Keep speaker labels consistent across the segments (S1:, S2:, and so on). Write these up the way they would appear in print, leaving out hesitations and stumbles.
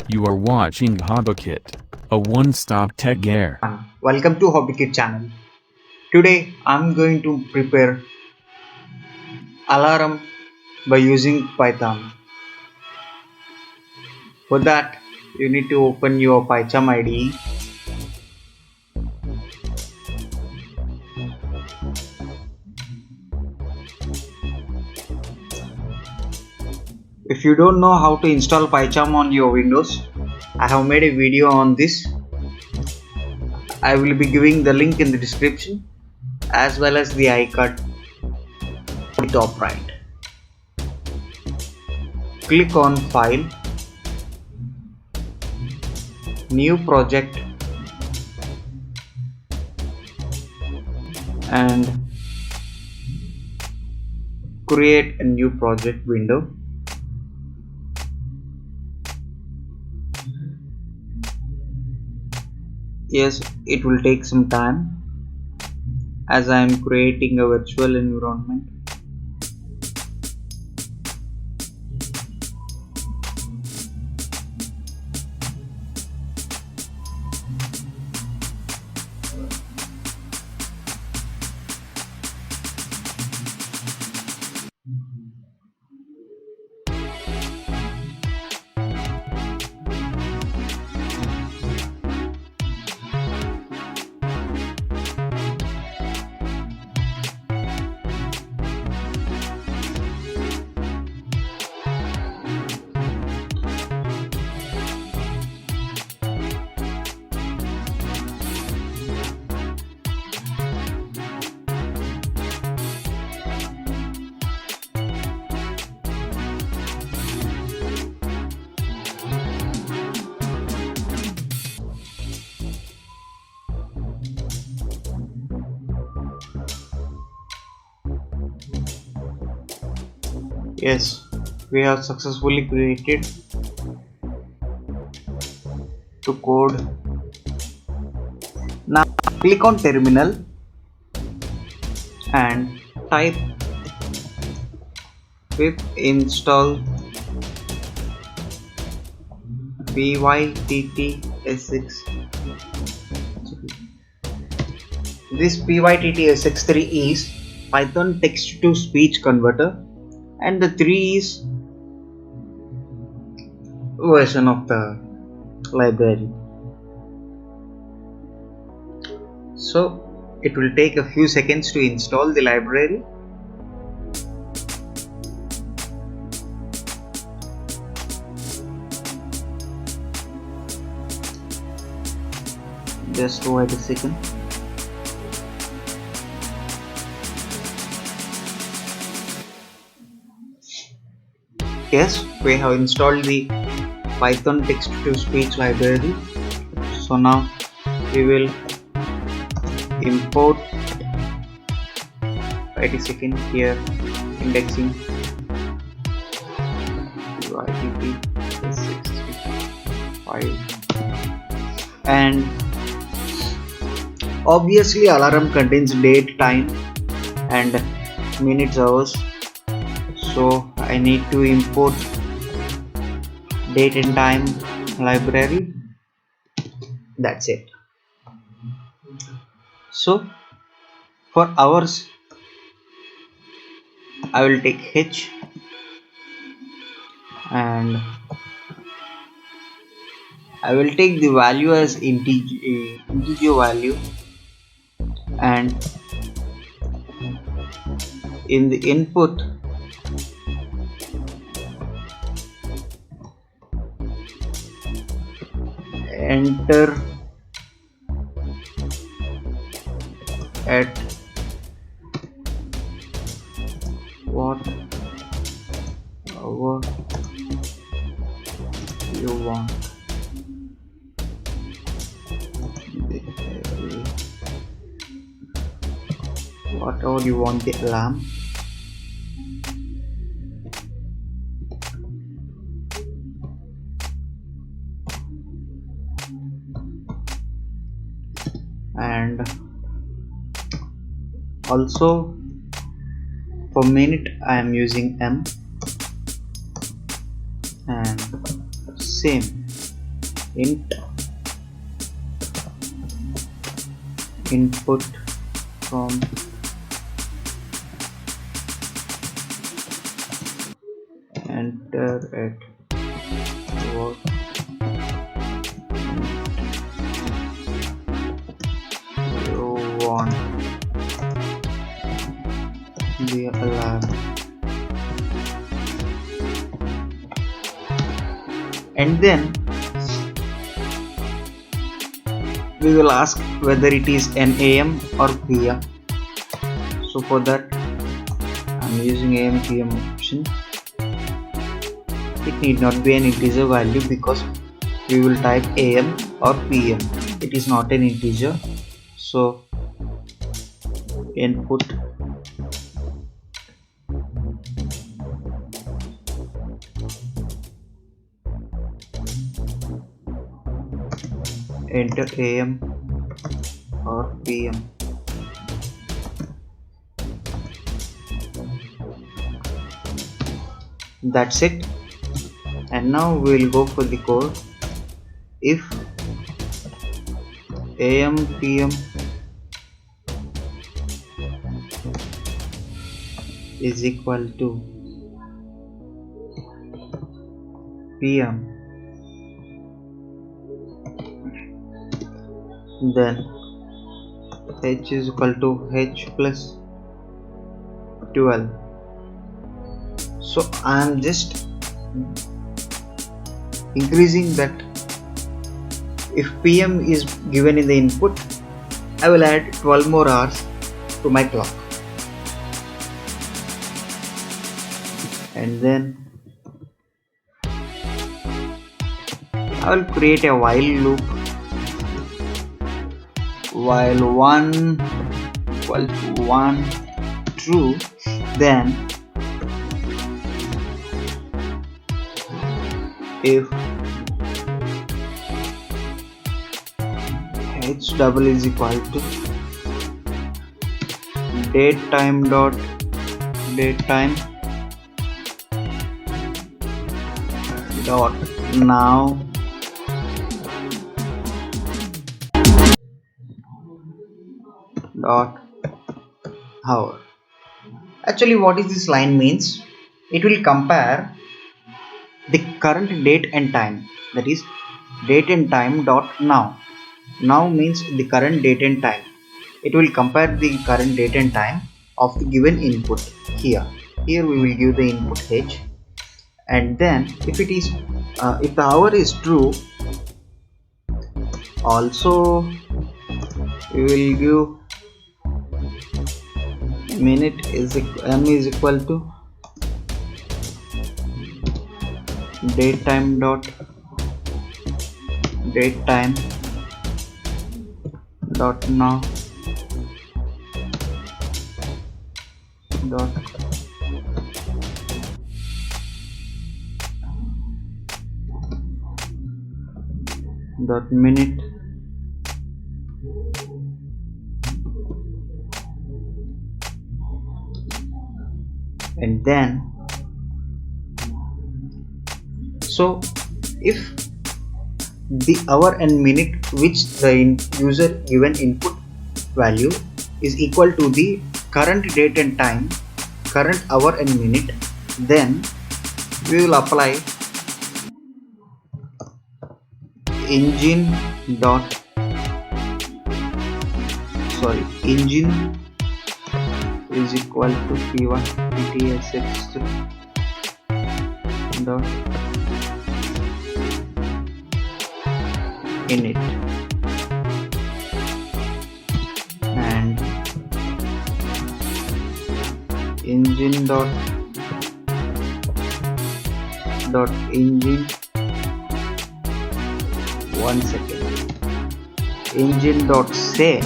S1: You are watching HobbyKit, a one-stop tech gear.
S2: Welcome to HobbyKit channel. Today I'm going to prepare alarm by using Python. For that you need to open your PyCharm IDE. If you don't know how to install PyCharm on your Windows, I have made a video on this. I will be giving the link in the description as well as the icon on the top right. Click on File, New Project, and create a new project window. Yes, it will take some time as I am creating a virtual environment. Yes, we have successfully created to code. Now click on terminal and type pip install pytts6. This pytts3 is Python text to speech converter, and the 3 is version of the library. So it will take a few seconds to install the library. Just wait a second. Yes, we have installed the Python text to speech library. So now we will import. Wait a second, here indexing pytts6 and obviously alarm contains date, time and minutes, hours. So I need to import date and time library. That's it. So for hours I will take h and I will take the value as integer value, and in the input enter at what hour you want. Whatever you want the alarm. And also for minute I am using m, and same int input from enter at what you want the alarm, and then we will ask whether it is an AM or PM. So for that I'm using AM PM option. It need not be an integer value because we will type AM or PM. It is not an integer, so input enter AM or PM. That's it. And now we will go for the code. If AM PM is equal to PM, then H is equal to H plus 12. So I am just increasing that. If PM is given in the input, I will add 12 more hours to my clock, and then I will create a while loop. While 1 equal to 1 true, then if h double is equal to datetime dot datetime dot now dot hour. Actually, what is this line means? It will compare the current date and time, that is date and time dot now. Now means the current date and time. It will compare the current date and time of the given input. Here we will give the input h, and then if it is if the hour is true, also we will give minute is m is equal to datetime dot datetime dot now dot minute and then so if the hour and minute which the user given input value is equal to the current date and time, current hour and minute, then we will apply engine is equal to p1 ptsx dot init, and engine dot engine 1 second, engine dot say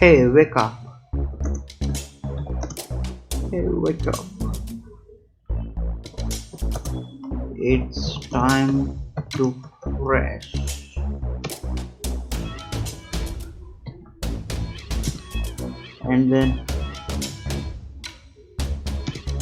S2: hey wake up, hey wake up, it's time to crash. And then